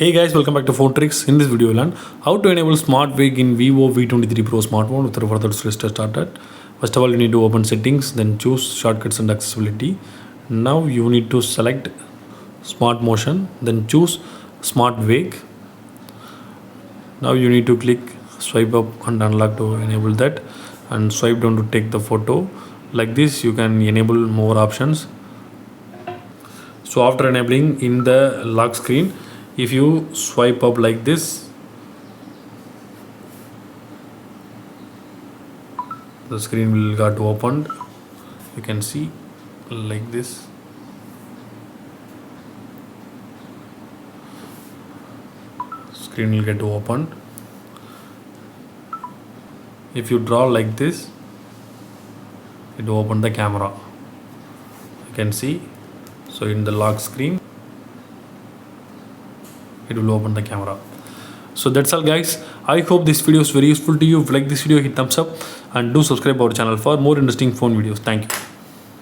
Hey guys, welcome back to Phone Tricks. In this video, we'll learn how to enable Smart Wake in Vivo V23 Pro smartphone. Without further ado, let's get started. First of all, you need to open settings, then choose shortcuts and accessibility. Now you need to select Smart Motion, then choose Smart Wake. Now you need to click swipe up and unlock to enable that, and swipe down to take the photo. Like this, you can enable more options. So after enabling in the lock screen, if you swipe up like this, the screen will get opened. You can see like this. Screen will get opened. If you draw like this, it will open the camera. You can see. So in the lock screen, it will open the camera. So that's all guys. I hope this video is very useful to you. If you like this video, hit thumbs up and do subscribe our channel for more interesting phone videos. Thank you.